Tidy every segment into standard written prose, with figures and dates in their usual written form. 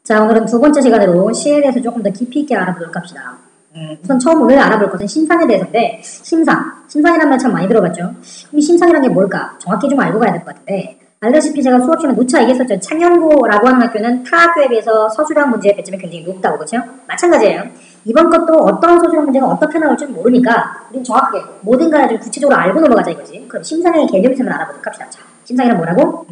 자, 오늘은 두 번째 시간으로 시에 대해서 조금 더 깊이 있게 알아보도록 합시다. 우선 처음 오늘 알아볼 것은 심상에 대해서인데, 심상이라는 말 참 많이 들어봤죠. 이 심상이란 게 뭘까? 정확히 좀 알고 가야 될 것 같은데, 알다시피 제가 수업 시간에 누차 얘기했었죠. 창연고라고 하는 학교는 타 학교에 비해서 서술형 문제의 배점이 굉장히 높다고, 그렇죠? 마찬가지예요. 이번 것도 어떤 서술형 문제가 어떻게 나올지 모르니까 우린 정확하게 뭐든가 좀 구체적으로 알고 넘어가자 이거지. 그럼 심상의 개념을 한번 알아보도록 합시다. 자, 심상이란 뭐라고?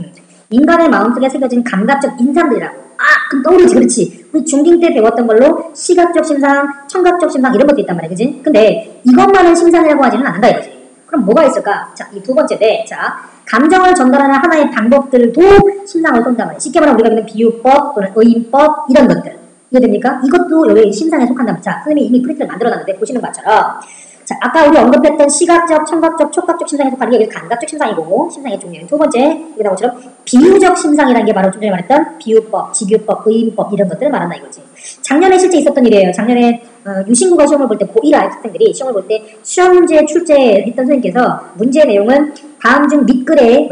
인간의 마음속에 새겨진 감각적 인상들이라고. 그럼 떠오르지, 그렇지. 우리 중딩 때 배웠던 걸로 시각적 심상, 청각적 심상 이런 것도 있단 말이야, 그지? 근데 이것만은 심상이라고 하지는 않는다 이거지. 그럼 뭐가 있을까? 자, 이 두 번째인데, 자, 감정을 전달하는 하나의 방법들도 심상을 쏜단 말이야. 쉽게 말하면 우리가 믿는 비유법 또는 의인법 이런 것들. 이해됩니까? 이것도 여기 심상에 속한단 말이야. 자, 선생님이 이미 프린트를 만들어놨는데 보시는 것처럼, 자, 아까 우리 언급했던 시각적, 청각적, 촉각적 심상에 속하는 게 여기 감각적 심상이고, 심상의 종류는 두 번째, 여기 나온 것처럼 비유적 심상이라는 게 바로 좀 전에 말했던 비유법, 직유법, 의인법 이런 것들을 말한다 이거지. 작년에 실제 있었던 일이에요. 작년에 유신구가 시험을 볼 때 고1 학생들이 시험을 볼 때 시험 문제 출제했던 선생님께서 문제 내용은 다음 중 밑글에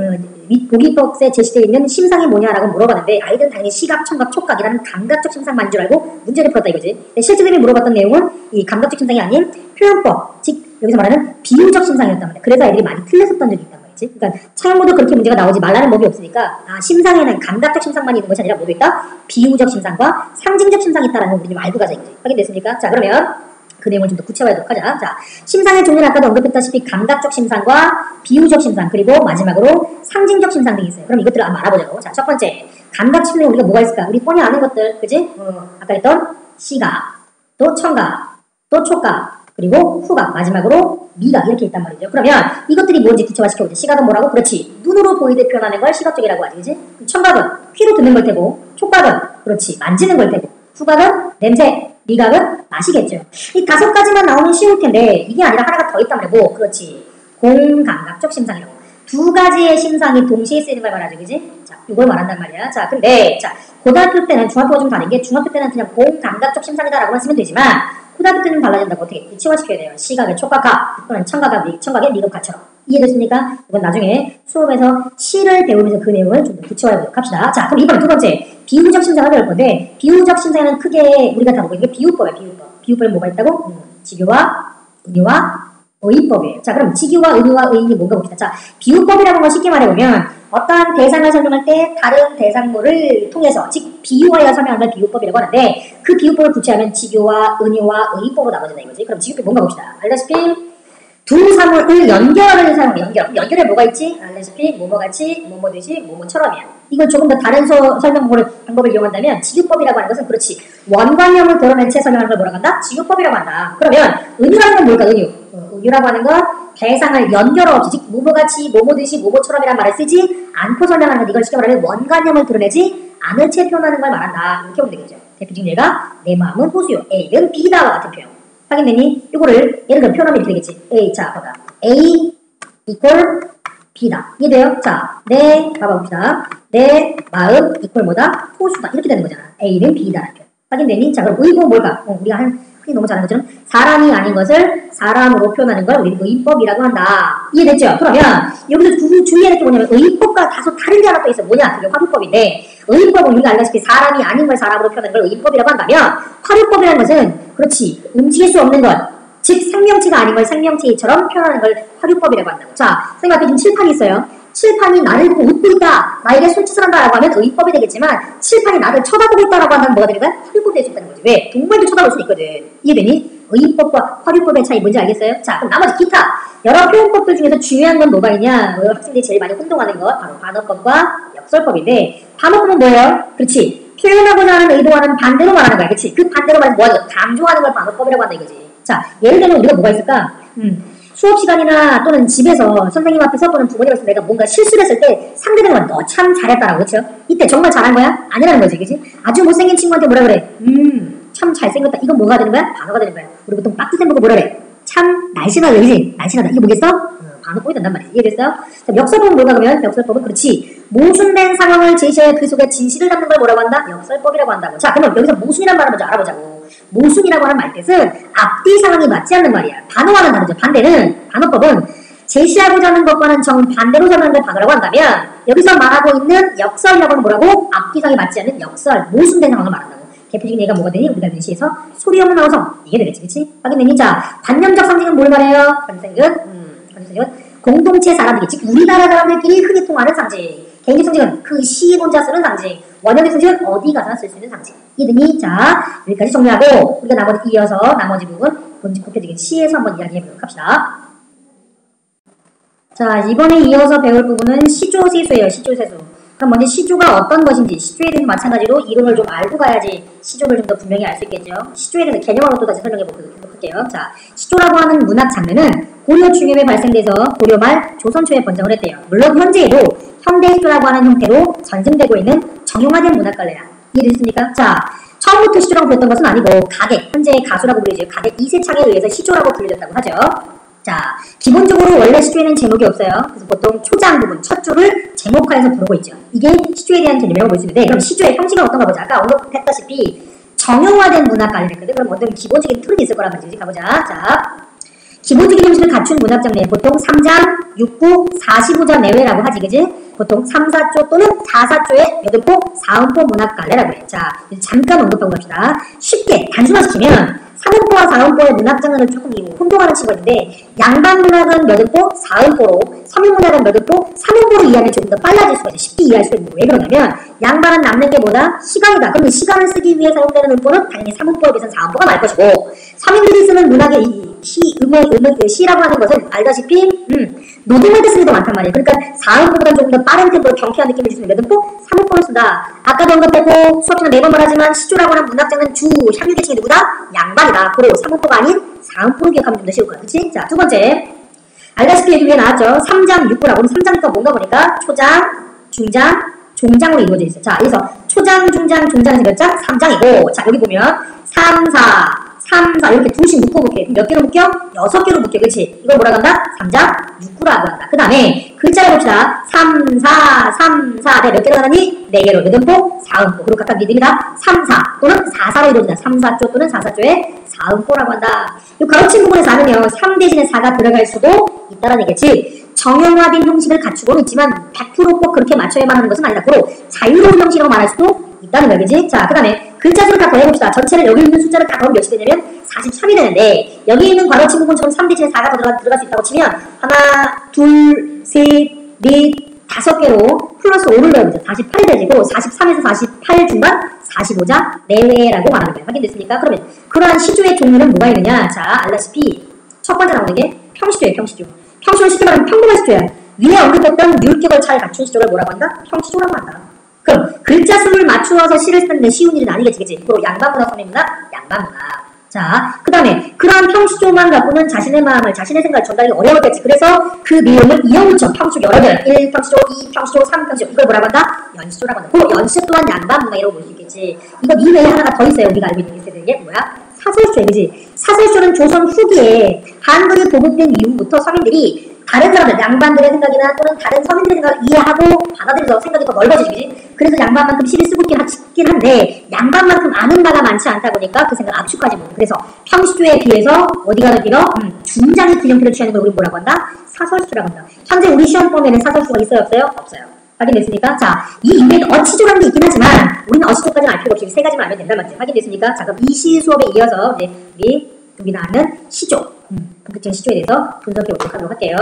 보기법에 제시되어 있는 심상이 뭐냐라고 물어봤는데 아이들은 당연히 시각, 청각, 촉각이라는 감각적 심상만인 줄 알고 문제를 풀었다 이거지. 근데 실제로 물어봤던 내용은 이 감각적 심상이 아닌 표현법, 즉 여기서 말하는 비유적 심상이었단 말이야. 그래서 아이들이 많이 틀렸었던 적이 있단 말이지. 그러니까 창문도 그렇게 문제가 나오지 말라는 법이 없으니까 심상에는 감각적 심상만 있는 것이 아니라 모두 있다. 비유적 심상과 상징적 심상이 있다라는 걸 우리 좀 알고 가자 이거지. 확인됐습니까? 자, 그러면 그 내용을 좀 더 구체화하도록 하자. 자, 심상의 종류는 아까도 언급했다시피 감각적 심상과 비유적 심상 그리고 마지막으로 상징적 심상 등이 있어요. 그럼 이것들을 한번 알아보자고. 자, 첫 번째 감각 심상에 우리가 뭐가 있을까? 우리 뻔히 아는 것들, 그지? 아까 했던 시각, 또 청각, 또 촉각, 그리고 후각, 마지막으로 미각 이렇게 있단 말이죠. 그러면 이것들이 뭔지 구체화시켜보자. 시각은 뭐라고? 그렇지. 눈으로 보이듯 표현하는 걸 시각적이라고 하지, 그지? 청각은 귀로 듣는 걸 테고, 촉각은 그렇지 만지는 걸 테고, 후각은 냄새, 미각은 맛이겠죠. 이 다섯 가지만 나오면 쉬울 텐데 이게 아니라 하나가 더 있단 말이야. 뭐? 그렇지. 공감각적 심상이라고. 두 가지의 심상이 동시에 쓰이는 걸 말하죠, 그지? 자, 이걸 말한단 말이야. 자, 근데 자 고등학교 때는 중학교가 좀 다른 게 중학교 때는 그냥 공감각적 심상이다라고만 쓰면 되지만 고등학교 때는 달라진다고 어떻게 구체화시켜야 돼요. 시각의 촉각화 또는 청각의 미각화처럼. 이해됐습니까? 이건 나중에 수업에서 시를 배우면서 그 내용을 좀 더 구체화해보도록 합시다. 자, 그럼 이번에 두 번째 비유적 심상을 배울 건데 비유적 심상에는 크게 우리가 다루고 있는 게 비유법이에요. 비유법에 뭐가 있다고? 직유와 은유와 의인법이에요. 자, 그럼 직유와 은유와 의인이 뭔가 봅시다. 자, 비유법이라는 건 쉽게 말해보면 어떠한 대상을 설명할 때 다른 대상물을 통해서 즉 비유하여 설명하는 걸 비유법이라고 하는데 그 비유법을 구체하면 직유와 은유와 의인법으로 나눠진다 이거지. 그럼 직유법이 뭔가 봅시다. 알다시피 두 사물을 연결을 사용해. 연결에 뭐가 있지? 알다시피 뭐뭐같이, 뭐뭐듯이, 뭐뭐처럼이야. 이걸 조금 더 다른 설명 방법을 이용한다면 직유법이라고 하는 것은 그렇지. 원관념을 드러낸 채 설명하는 걸 뭐라고 한다? 직유법이라고 한다. 그러면 은유라는 건 뭘까? 은유라고 하는 건 대상을 연결 없이 즉 뭐뭐같이, 뭐뭐듯이, 뭐뭐처럼이라는 말을 쓰지 않고 설명하는 건 이걸 쉽게 말하면 원관념을 드러내지 않은 채 표현하는 걸 말한다. 이렇게 보면 되겠죠. 대표적인 예가 내 마음은 호수요. A는 B다와 같은 표현. 확인되니? 이거를 예를 들어 표현하면 이렇게 되겠지. A, 자, 봐봐. A equal B다. 이해돼요? 자, 봐봅시다. 내 마음 equal 뭐다? 호수다. 이렇게 되는 거잖아. A는 B다. 확인되니? 자, 그럼 의고 뭘까? 우리가 흔히 너무 잘하는 것처럼 사람이 아닌 것을 사람으로 표현하는 걸 우리는 의인법이라고 한다. 이해됐죠? 그러면 여기서 주의해야 될 게 뭐냐면 의인법과 다소 다른 게 하나 또 있어. 뭐냐? 그게 화두법인데 의인법은 우리가 알다시피 사람이 아닌 걸 사람으로 표현하는 걸 의인법이라고 한다면 화두법이라는 것은 그렇지 움직일 수 없는 것 즉 생명체가 아닌 걸 생명체처럼 표현하는 걸 화두법이라고 한다고. 자, 선생님 앞에 지금 칠판이 있어요. 칠판이 나를 보고 웃고 있다. 나에게 손짓을 한다라고 하면 의인법이 되겠지만 칠판이 나를 쳐다보고 있다라고 한다면 뭐가 되는 거야? 화두법이 될 수 있다는 거지. 왜? 동물도 쳐다볼 수 있거든. 이해되니? 의인법과 화두법의 차이 뭔지 알겠어요? 자, 그럼 나머지 기타 여러 표현법들 중에서 중요한 건 뭐가 있냐? 학생들이 제일 많이 혼동하는 것 바로 반어법과 역설법인데 반어법은 뭐예요? 그렇지. 표현하고자 하는 의도와는 반대로 말하는 거야. 그렇지. 그 반대로 말하면 뭐하죠? 강조하는 걸 반어법이라고 한다 이거지. 자, 예를 들면 우리가 뭐가 있을까? 수업 시간이나 또는 집에서 선생님 앞에서 또는 부모님 앞에서 내가 뭔가 실수를 했을 때 상대방은 너 참 잘했다라고. 그렇죠? 이때 정말 잘한 거야? 아니라는 거지. 그치? 아주 못생긴 친구한테 뭐라 그래? 참 잘생겼다. 이건 뭐가 되는 거야? 반어가 되는 거야. 우리 보통 빡트쌤 보고 뭐라 그래? 참 날씬하다. 그치? 날씬하다. 이거 뭐겠어? 반어법이 된단 말이지. 이해됐어요? 자, 역설법은 뭘까 그러면? 역설법은 그렇지. 모순된 상황을 제시해 그 속에 진실을 담는 걸 뭐라고 한다? 역설법이라고 한다고. 자, 그럼 여기서 모순이라는 말을 먼저 알아보자고. 모순이라고 하는 말뜻은 앞뒤 상황이 맞지 않는 말이야. 반어와는 다르죠. 반어법은 제시하고자 하는 것과는 정반대로 전하는 걸 반어라고 한다면 여기서 말하고 있는 역설이라고 하는 뭐라고? 앞뒤 상황이 맞지 않는 역설, 모순된 상황을 말한다고. 대표적인 예가 뭐가 되니? 우리가 는 시에서 소리 없는 어성. 이게 되겠지, 그치? 확인되니? 자, 관념적 상징은 뭘 말해요? 관념상징은 공동체 사람들이, 즉 우리나라 사람들끼리 흔히 통하는 상징. 개인적 상징은 그 시 혼자 쓰는 상징. 원형적 상징은 어디 가서나 쓸 수 있는 상징. 이등이 자 여기까지 정리하고 우리가 나머지 이어서 나머지 부분 본격적인 시에서 한번 이야기해보도록 합시다. 자 이번에 이어서 배울 부분은 시조세수예요. 시조세수. 그럼 먼저 시조가 어떤 것인지 시조에 대해서 마찬가지로 이론을 좀 알고 가야지 시조를 좀 더 분명히 알 수 있겠죠. 시조에 대해서 개념으로 또 다시 설명해 보도록 할게요. 자 시조라고 하는 문학 장르는 고려 중엽에 발생돼서 고려 말 조선 초에 번성을 했대요. 물론 현재에도 현대 시조라고 하는 형태로 전승되고 있는 정형화된 문학갈래야. 이해되셨습니까? 자 처음부터 시조라고 불렸던 것은 아니고 가객, 현재의 가수라고 불리죠. 가객 이세창에 의해서 시조라고 불려졌다고 하죠. 자, 기본적으로 원래 시조에는 제목이 없어요. 그래서 보통 초장 부분, 첫 줄을 제목화해서 부르고 있죠. 이게 시조에 대한 개념이라고 볼 수 있는데, 그럼 시조의 형식은 어떤가 보자. 아까 언급했다시피 정형화된 문학관리를 했거든. 그럼 어떤 기본적인 틀이 있을 거란 말이지. 가보자. 자, 기본적인 형식을 갖춘 문학 장르에 보통 3장, 6부, 45장 내외라고 하지, 그지? 보통 3, 4조 또는 4, 4조의 8부, 4음포 문학갈래라고 해. 자, 잠깐 언급하고 갑시다. 쉽게 단순화시키면 3음포와 4음포의 문학 장르를 조금 혼동하는 친구가 있는데 양반 문학은 몇 음포? 4음포로 서민 문학은 몇 음포? 3음포로 이해하면 조금 더 빨라질 수가 있어요. 쉽게 이해할 수가 있는 거예요. 왜 그러냐면 양반은 남는 게 뭐다? 시간이다. 그럼 이 시간을 쓰기 위해 사용되는 음포는 당연히 3음포에 비해서는 4음포가 많을 것이고 서민들이 쓰는 문학의 시라고 하는 것은 알다시피 노동할 때 쓰는 게 많단 말이에요. 그러니까 4음포보다 조금 더 빠른 템포로 경쾌한 느낌을 주는 몇 음포? 3음포를 쓴다. 아까도 언급했고 수업시간 매번 말하지만 시조라고 하는 문학 장르는 주 향유계층이 누구다? 양반이다. 고로 3음포가 아닌 4음포로 기억하면 좀 더 쉬울 거야. 그치? 자, 두 번째. 알다시피 여기 위에 나왔죠. 3장 6부라고. 그럼 3장부터 뭔가 보니까 초장, 중장, 종장으로 이루어져 있어요. 자, 여기서 초장, 중장, 종장에서 몇 장? 3장이고 자, 여기 보면 3, 4 이렇게 둘씩 묶어볼게. 몇 개로 묶여? 6개로 묶여. 그치? 이걸 뭐라고 한다? 3장 6구라고 한다. 그 다음에 글자를 봅시다. 3, 4 몇 개로 하나니? 4개로. 몇 음포? 4음포. 그리고 각각 니들이다 3, 4 또는 4, 4로 이루어진다. 3, 4조 또는 4, 4조의 4음포라고 한다. 이 가로친 부분에서 하면요 3 대신에 4가 들어갈 수도 있다는 얘기지. 정형화된 형식을 갖추고는 있지만 100% 꼭 그렇게 맞춰야만 하는 것은 아니다. 고로 자유로운 형식이라고 말할 수도 있다는 거야. 그지? 자, 그 다음에 글자 수를 다 더해봅시다. 전체를 여기 있는 숫자를 다 더하면 몇이 되냐면 43이 되는데 여기 있는 괄호친 부분처럼 3 대신에 4가 더 들어갈 수 있다고 치면 하나, 둘, 셋, 넷, 5개로 플러스 5를 더해보죠. 48이 되지고 43에서 48 중반 45자 내외라고 말하는 거예요. 확인됐습니까? 그러면 그러한 시조의 종류는 뭐가 있느냐? 자, 알다시피 첫 번째 나오는 게 평시조예요. 평시조는 쉽게 말하면 평범한 시조야. 위에 언급했던 율격을 잘 갖춘 시조를 뭐라고 한다? 평시조라고 한다. 그럼 글자 수를 맞추어서 시를 쓰는데 쉬운 일은 아니겠지, 그치? 그리고 양반문학, 서민문학, 양반문학. 자, 그 다음에 그러한 평시조만 갖고는 자신의 마음을, 자신의 생각을 전달하기 어려웠겠지. 그래서 그 내용을 이어붙여 평시조 여러 개, 1평시조, 2평시조, 3평시조 이걸 뭐라고 한다? 연시조라고 한다. 그 연시 또한 양반문학이라고 볼 수 있겠지. 이거 이 외에 하나가 더 있어요. 우리가 알고 있는 게 뭐야? 사설시조야, 그치? 사설시조는 조선 후기에 한글이 보급된 이후부터 서민들이 다른 사람들, 양반들의 생각이나 또는 다른 서민들의 생각을 이해하고 받아들여서 생각이 더 넓어지지. 그래서 양반만큼 시를 쓰고 있긴 한데 양반만큼 아는 바가 많지 않다 보니까 그 생각을 압축하지 못해. 그래서 평시조에 비해서 어디가 더 길어? 중장이 그 형태를 취하는 걸 우리 뭐라고 한다? 사설시조라고 한다. 현재 우리 시험 범위에는 사설시조가 있어요? 없어요? 없어요. 확인됐습니까? 자, 이 이외에도 어치조라는 게 있긴 하지만 우리는 어치조까지는 알 필요 없이 세 가지만 알면 된단 말이죠. 확인됐습니까? 자, 그럼 이 시 수업에 이어서 이제 우리 여기 나오는 시조, 본격적인 시조에 대해서 분석해 보도록 하도록 할게요.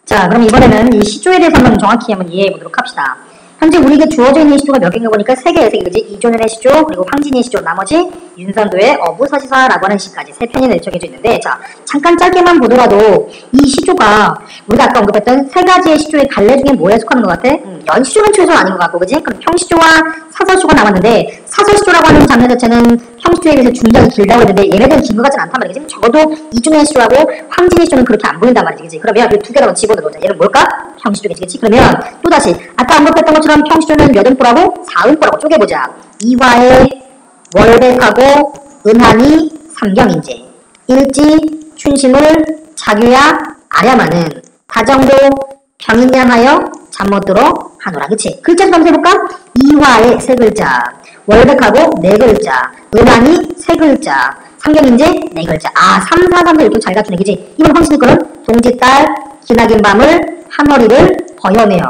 자, 그럼 이번에는 이 시조에 대해서 한번 정확히 한번 이해해 보도록 합시다. 현재 우리에게 주어져 있는 시조가 몇 개인가 보니까 3개예요. 3개, 그지? 이조년의 시조, 그리고 황진이의 시조, 나머지 윤선도의 어부사시사라고 하는 시까지 3편이 내적해져 있는데, 자, 잠깐 짧게만 보더라도 이 시조가 우리가 아까 언급했던 3가지의 시조의 갈래 중에 뭐에 속하는 것 같아? 연시조는 최소는 아닌 것 같고, 그지? 그럼 평시조와 사설시조가 남았는데, 사설시조라고 하는 장르 자체는 평시조에 비해서 중장이 길다고 했는데 얘네들은 긴 것 같진 않단 말이지. 적어도 이중의 시조하고 황진의 시조는 그렇게 안 보인단 말이지. 그치? 그러면 이 두 개로 집어넣어보자. 얘는 뭘까? 평시조겠지. 그치? 그러면 또다시 아까 언급했던 것처럼 평시조는 몇 음포라고? 4음포라고 쪼개보자. 이화의 월백하고 은한이 삼경인제, 일지, 춘심을, 자규야, 아랴마는 다정도 병인양하여 잠 못 들어 하노라. 그치? 글자 수 한번 해볼까? 이화의 3글자, 월백하고 4글자, 은한이 3글자, 삼경인제 4글자. 아, 3, 4, 3도 이렇게 잘 갖추네. 그치? 이번 황신이 거는 동짓달, 기나긴 밤을 한허리를 버여매어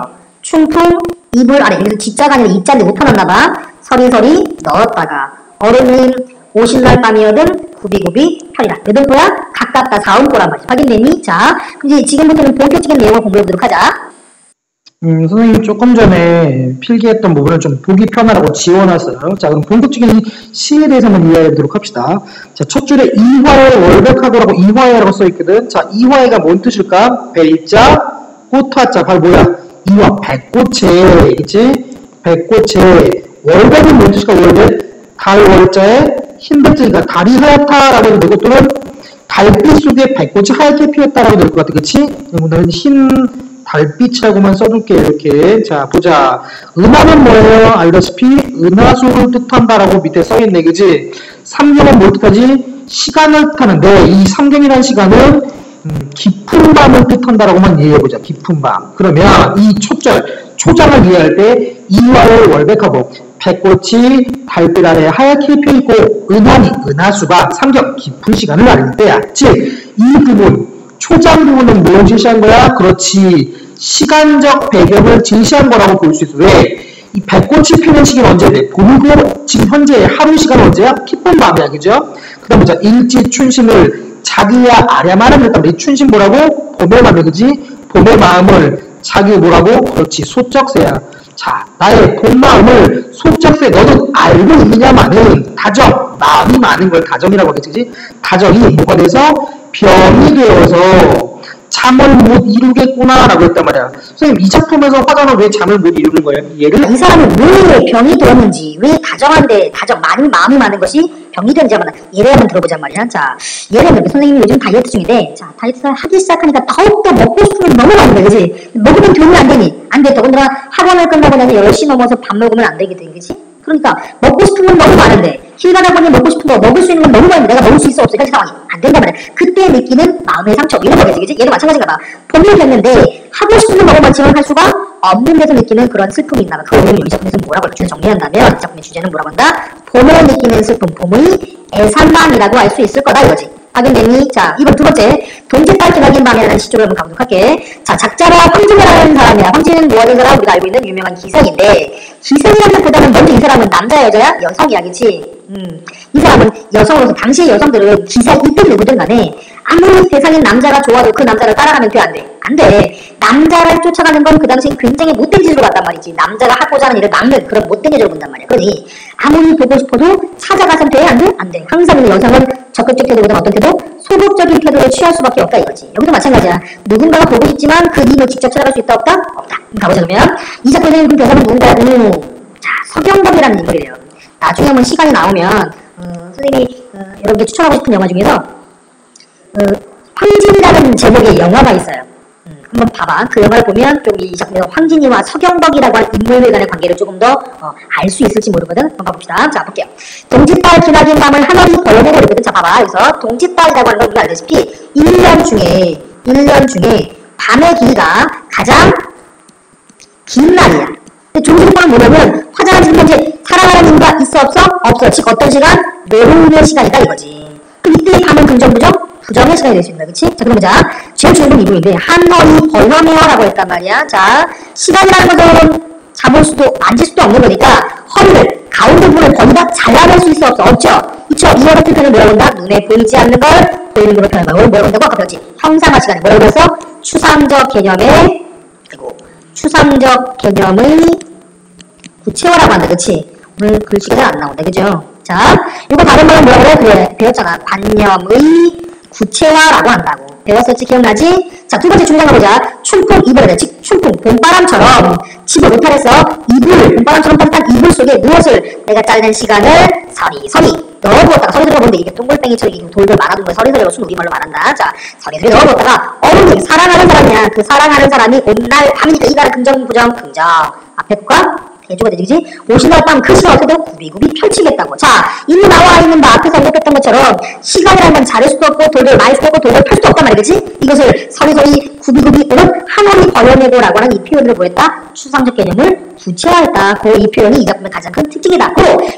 충풍 이불 아래. 여기서 지자가 아니라 이자인데 못 펴놨나봐. 서리서리 넣었다가 얼음은 오실날 밤이어든 구비구비 편이라. 몇 원고야? 가깝다 4원고란 말이죠. 확인됐니? 자, 이제 지금부터는 본격적인 내용을 공부해보도록 하자. 선생님이 조금 전에 필기했던 부분을 좀 보기 편하라고 지워놨어요. 자, 그럼 본격적인 시에 대해서만 이해해보도록 합시다. 자, 첫 줄에 이화의 월백하고라고 이화의라고 써있거든. 자, 이화의가 뭔 뜻일까? 배자, 꽃화자, 바로 뭐야? 이화, 백꽃에, 그치? 백꽃에, 월백은 뭔 뜻일까? 월백? 달 월자에 흰 백자니까 달이 하얗다라고 해도 되고, 또는 달빛 속에 백꽃이 하얗게 피었다라고 될 것 같아. 그치? 오늘은 흰 달빛이라고만 써줄게. 이렇게. 자, 보자. 은하는 뭐예요? 알다시피 은하수를 뜻한다라고 밑에 써있네. 그지? 삼경은 뭘 뜻하지? 시간을 뜻하는데 이 삼경이라는 시간은 깊은 밤을 뜻한다라고만 이해해보자. 깊은 밤. 그러면 이 초장을 이해할 때 이화를 월백하고 백꽃이 달빛 아래 하얗게 펴있고 은하수가 삼경 깊은 시간을 알릴 때야. 즉, 이 부분 초장 부분은 뭘 제시한 거야? 그렇지. 시간적 배경을 제시한 거라고 볼 수 있어. 왜? 이 백꽃이 피는 시기는 언제인데? 봄이고, 지금 현재 하루 시간은 언제야? 깊은 밤이야. 그죠? 그 다음 보자. 일지 춘심을 자기야 아랴마는 했단 말이야. 춘심 뭐라고? 봄의 마음이 그지? 봄의 마음을 자기 뭐라고? 그렇지. 소쩍새야. 자, 나의 본 마음을 소쩍새 너는 알고 있느냐마는 다정. 마음이 많은 걸 다정이라고 하겠지. 그지? 다정이 뭐가 돼서? 병이 되어서 잠을 못 이루겠구나라고 했단 말이야. 선생님, 이 작품에서 화가는 왜 잠을 못 이루는 거예요? 이 사람은 왜 병이 되었는지, 왜 다정한데 마음이 많은 것이 병이 되는지 한번 예를 한번 들어보자 말이야. 자, 예를 들면 선생님이 요즘 다이어트 중인데, 자, 다이어트를 하기 시작하니까 더욱더 먹고 싶은 게 너무 많은데, 그지? 먹으면 되면 안 되니? 안 돼. 더군다나 학원을 끝나고 나면 10시 넘어서 밥 먹으면 안 되거든, 그지? 그러니까 먹고 싶은 건 너무 많은데 길 가다 보니 먹고 싶은 거 먹을 수 있는 건 너무 많은데 내가 먹을 수 있어 없어 이런 상황이 안 된단 말이야. 그때 느끼는 마음의 상처 이런 거겠지, 그치? 얘도 마찬가지인가 봐. 봄이 됐는데 하고 싶은 건 너무 많지만 할 수가 없는 데서 느끼는 그런 슬픔이 있나 봐. 그걸 이 작품에서 뭐라고 주제 정리한다면 이 작품의 주제는 뭐라고 한다? 봄에 느끼는 슬픔, 봄의 애산함이라고 할 수 있을 거다 이거지. 확인됐니? 자, 이번 두 번째 동짓딸 기나긴 밤이라는 시조를 한번 가보도록 할게. 자, 작자가 황진이라는 사람이야. 황진은 뭐하는 사람? 우리가 알고 있는 유명한 기생인데 기생이라는 보다는 먼저 이 사람은 남자야 여자야? 여성이야, 그치? 이 사람은 여성으로서 당시의 여성들은 기사 이때 누구든 간에 아무리 세상엔 남자가 좋아도 그 남자를 따라가면 돼? 안 돼? 안 돼. 남자를 쫓아가는 건 그 당시에 굉장히 못된 짓으로 갔단 말이지. 남자가 하고자 하는 일을 막는 그런 못된 여자로 본단 말이야. 그러니 아무리 보고 싶어도 찾아가선 돼? 안 돼? 안 돼. 항상 여성은 적극적 태도보다 어떤 태도? 소극적인 태도를 취할 수밖에 없다 이거지. 여기도 마찬가지야. 누군가가 보고 싶지만 그 님을 직접 찾아갈 수 있다 없다? 없다. 가보자 그러면 이 작품의 그 대사는 누군가는 자, 서경덕이라는 인물이래요. 나중에 한번 시간이 나오면 선생님이 여러분들 추천하고 싶은 영화 중에서 황진이라는 제목의 영화가 있어요. 한번 봐봐. 그 영화를 보면 좀 이 작품에서 황진이와 서경덕이라고 하는 인물들 간의 관계를 조금 더 알 수 있을지 모르거든. 한번 봐봅시다. 자, 볼게요. 동짓달 기나긴 밤을 하늘이 벌어내고 있거든. 자, 봐봐. 여기서 동짓달이라고 하는 건 우리가 알다시피 1년 중에 밤의 길이가 가장 긴 날이야. 근데 종짓달은 뭐냐면 화장한 지금 현재 사랑하는 인가 있어 없어? 없어. 즉 어떤 시간? 외로움의 시간이다 이거지. 그럼 이때 밤은 긍정 부정? 부정의 시간이 될 수 있다. 그치? 자, 그럼 보자. 제일 주인공 이분인데, 한허이 벌허메어라고 했단 말이야. 자, 시간이라는 것은 잡을 수도, 만질 수도 없는 거니까, 허리를, 가운데 부분을 거기다 잘라낼 수 있어, 없어? 없죠? 이쵸? 이어 같은 표현을 뭐라고 한다? 눈에 보이지 않는 걸 보이는 걸로 표현한다. 이걸 뭐라고 한다고? 아까 배웠지? 형상화 시간에. 뭐라고 해서? 추상적 개념의, 그리고, 추상적 개념의 구체화라고 한다. 그치? 오늘 글씨가 잘 안 나온다. 그죠? 자, 이거 다른 말은 뭐라고 해? 그래, 배웠잖아. 관념의 구체화라고 한다고. 배웠었지? 기억나지? 자, 두 번째 중요한 거 보자. 춘풍 이불에 춘풍 봄바람처럼 집을 못하겠어. 이불 봄바람처럼 따뜻한 이불 속에 무엇을 내가 자르는 시간을 서리서리 넣어두었다가 서리서리 보는데 이게 동글뱅이처럼 돌돌 말아둔 거야. 서리서리가 순 우리말로 말한다. 자, 서리서리 넣어두었다가 어른이 사랑하는 사람이야. 그 사랑하는 사람이 온날 밤이니까 이날 긍정 부정 긍정 앞에 거가 해주가 되지, 그지? 오신날 밤 그 시간 어떻게 구비구비 펼치겠다고. 자, 이미 나와 있는 바 앞에서 언급했던 것처럼 시간이라는 건 자를 수도 없고 돌돌 말 수도 없고 돌돌 펼 수도 없단 말이지? 이것을 서리서리 구비구비 또는 하나니 벌려내고라고 하는 이 표현으로 보였다. 추상적 개념을 구체화했다. 이 표현이 이 작품의 가장 큰 특징이다.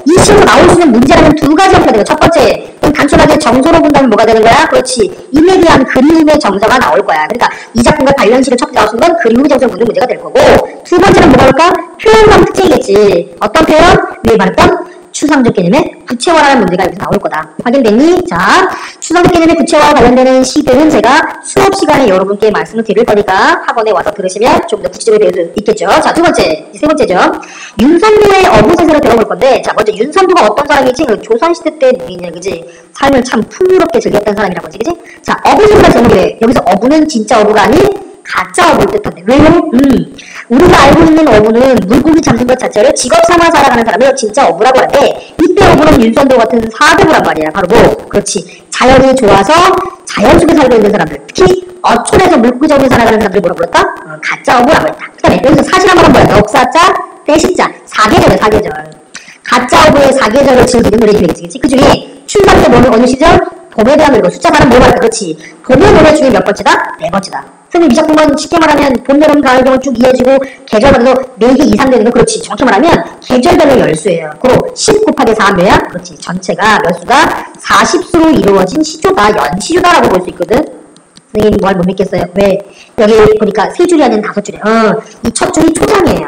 이 시험으로 나올 수 있는 문제라는 두 가지 형태가 되고 첫 번째, 단순하게 정서로 본다면 뭐가 되는 거야? 그렇지. 인에 대한 그리움의 정서가 나올 거야. 그러니까 이 작품과 관련시를 첫 나올 수 있는 건 그리움의 정서를 묻는 문제가 될 거고, 두 번째는 뭐가 올까? 표현상 특징이겠지. 어떤 표현? 위에 말했던 추상적 개념의 구체화라는 문제가 여기서 나올 거다. 확인됐니? 자, 추상적 개념의 구체화와 관련되는 시들은 제가 수업 시간에 여러분께 말씀을 드릴 거니까 학원에 와서 들으시면 좀 더 구체적으로 배울 수 있겠죠. 자, 두 번째, 세 번째죠. 윤선도의 어부세서를 들어볼 건데, 자, 먼저 윤선도가 어떤 사람이지? 그 조선시대 때 그지? 삶을 참 풍요롭게 즐겼던 사람이라고 하지, 그지? 자, 어부세서가 제목이래. 여기서 어부는 진짜 어부가 아닌 가짜 어부를 뜻한대. 왜요? 우리가 알고 있는 어부는 물고기 잡는 것 자체를 직업 삼아 살아가는 사람을 진짜 어부라고 하는데, 이때 어부는 윤선도 같은 사대부란 말이야. 바로 뭐? 그렇지. 자연이 좋아서 자연 속에 살고 있는 사람들, 특히 어촌에서 물고기 잡으며 살아가는 사람들 뭐라고 불렀다? 가짜 어부라고 했다. 그 다음에 여기서 사실한 말은 뭐야? 넉사자, 때시자, 사계절이야, 사계절. 가짜 어부의 사계절을 즐기는 노래 중이겠지. 그 중에 춘삼 때 뭐는 어느 시절? 봄에 대한 노래고, 숫자 4는 뭐 말까? 그렇지. 봄의 노래 중에 몇 번째다? 네 번째다. 선생님, 이 작품은 쉽게 말하면 봄, 여름, 가을, 겨울 쭉 이어지고 계절별로 4개 이상 되는 거. 그렇지. 정확히 말하면 계절별로 열수예요. 그로 10 곱하기 4는 몇이야? 그렇지. 전체가 몇 수가 40수로 이루어진 시조가 연시조다라고 볼 수 있거든. 선생님, 뭘 못 믿겠어요? 왜? 여기 보니까 3줄이 아닌 5줄이에요. 이 첫 줄이 초장이에요.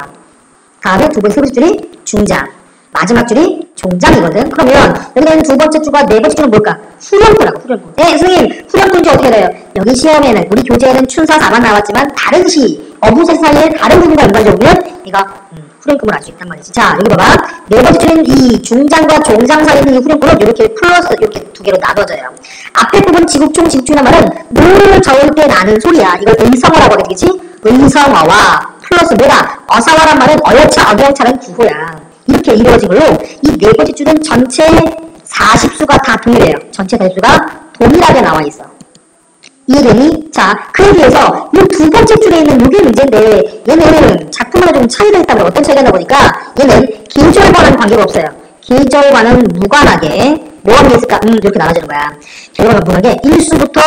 다음에 두 번째, 세 번째 줄이 중장. 마지막 줄이 종장이거든. 그러면 여기 있는 두 번째 줄과 네 번째 줄은 뭘까? 후렴구라고, 후렴구. 네, 선생님, 후렴구인지 어떻게 알아요? 여기 시험에는, 우리 교재에는 춘사 4만 나왔지만 다른 시, 어부세 사이에 다른 부분과 연관적으로 보면 얘가 후렴구를 알 수 있단 말이지. 자, 여기 봐봐. 네 번째 줄은 이 중장과 종장 사이에 있는 이 후렴구는 이렇게 플러스, 이렇게 두 개로 나눠져요. 앞에 부분 지국총, 지국중이란 말은 노를 저을 때 나는 소리야. 이걸 의성어라고 하겠지? 의성어와 플러스 뭐다? 어사와란 말은 어여차, 어경차는 구호야. 이렇게 이루어진 걸로 이 네 번째 줄은 전체 40수가 다 동일해요. 전체 40수가 동일하게 나와 있어. 이해되니? 자, 그에 비해서 이 두 번째 줄에 있는 이게 문제인데, 얘는 작품마다 좀 차이가 있다면 어떤 차이가 나보니까 얘는 계절과는 관계가 없어요. 계절과는 무관하게 뭐가 있을까? 이렇게 나눠지는 거야. 계절과는 무관하게 1수부터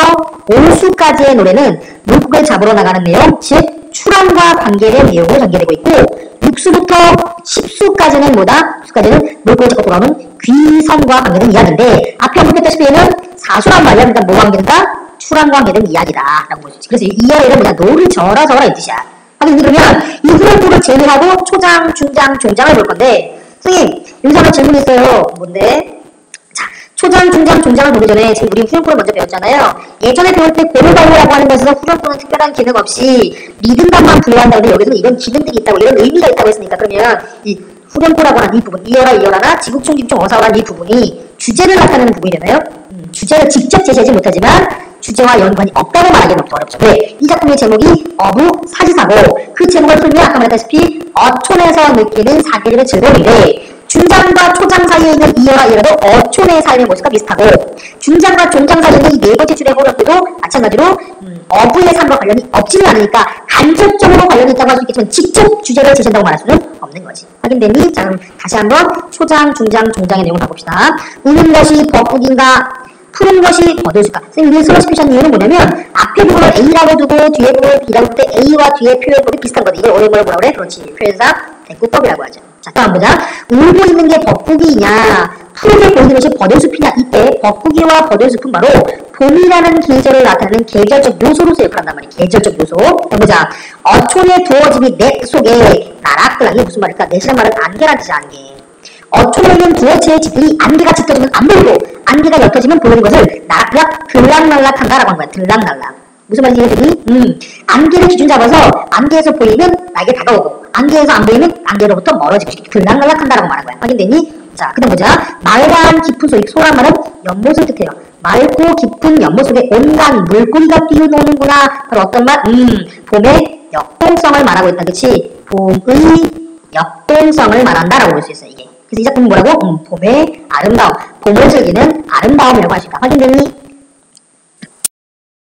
5수까지의 노래는 물고기를 잡으러 나가는 내용, 즉 출항과 관계된 내용으로 전개되고 있고, 6수부터 10수까지는 뭐다? 10수까지는 물고기 잡고 돌아오는 귀선과 관계된 이야기인데, 앞에 언급했다시피 얘는 4수란 말이야. 그러니까 뭐와 관계된다? 출항과 관계된 이야기다 라고 볼 수 있지. 그래서 이 이야기는 뭐냐? 노를 저어라 이 뜻이야. 하긴 그러면 이 후렴구를 제외하고 초장, 중장, 종장을 볼 건데, 선생님 여기서 하나 질문이 있어요. 뭔데? 자, 초장, 중장, 종장을 보기 전에 지금 우리 후렴구를 먼저 배웠잖아요. 예전에 배울 때 고르발로라고 하는 것에서 후렴구는 특별한 기능 없이 리듬감만 부여한다는데, 여기서는 이런 기능들이 있다고, 이런 의미가 있다고 했으니까, 그러면 이 후렴구라고 하는 이 부분, 이어라 이어라나 지국총, 지국총, 어사와라는 이 부분이 주제를 나타내는 부분이 되나요? 주제를 직접 제시하지 못하지만 주제와 연관이 없다고 말하기는 어렵죠. 왜? 이 작품의 제목이 어부 사지사고, 그 제목을 풀면 아까 말했다시피 어촌에서 느끼는 사계절의 즐거움이래. 중장과 초장 사이에 있는 이어라 이어라도 어촌의 삶의 모습과 비슷하고, 중장과 종장 사이에 있는 이 네 번째 줄의 호흡도 마찬가지로 어부의 삶과 관련이 없지는 않으니까 간접적으로 관련이 있다고 할 수 있겠지만 직접 주제를 제시한다고 말할 수는 없는 거지. 확인됐니? 자, 그럼 다시 한번 초장, 중장, 종장의 내용을 봐봅시다. 우는 것이 벚국인가? 푸른 것이 버들수가. 선생님, 이걸 스페셜 이유는 뭐냐면, 앞에 부분을 A라고 두고 뒤에 부분을 B라고 할 때 A와 뒤에 표현법이 비슷한 거지. 이걸 오늘 뭐라고 그래? 그렇지. 표현사 대꾸법이라고 하죠. 자, 다음 보자. 울고 있는 게 벚국이냐, 푸르게 보이는 것이 버들숲이냐. 이때 벚국이와 버들숲은 바로 봄이라는 계절을 나타내는 계절적 요소로서 역할한단 말이야. 계절적 요소. 보자. 어촌의 두어짐이 넷 속에 나락들. 이게 무슨 말일까? 넷이란 말은 안개란 뜻이야, 안개. 어촌에 있는 두어체의 집들이 안개가 짙어지면 안 보이고, 안개가 옅어지면 보이는 것을 나락나락 들락날락한다라고 하는 거야. 들락날락. 무슨 말인지 이해되니? 안개를 기준 잡아서 안개에서 보이면 나에게 다가오고, 안개에서 안 보이면 안개로부터 멀어지고, 들락날락한다라고 말한 거야. 확인되니? 자, 그 다음 보자. 맑은 깊은 소리, 소란 말은 연못을 뜻해요. 맑고 깊은 연못 속에 온갖 물고기가 뛰어노는구나. 바로 어떤 말? 봄의 역동성을 말하고 있다. 그치? 봄의 역동성을 말한다라고 볼 수 있어요, 이게. 그래서 이 작품은 뭐라고? 봄의 아름다움. 봄을 즐기는 아름다움이라고 할 수 있다. 확인되니?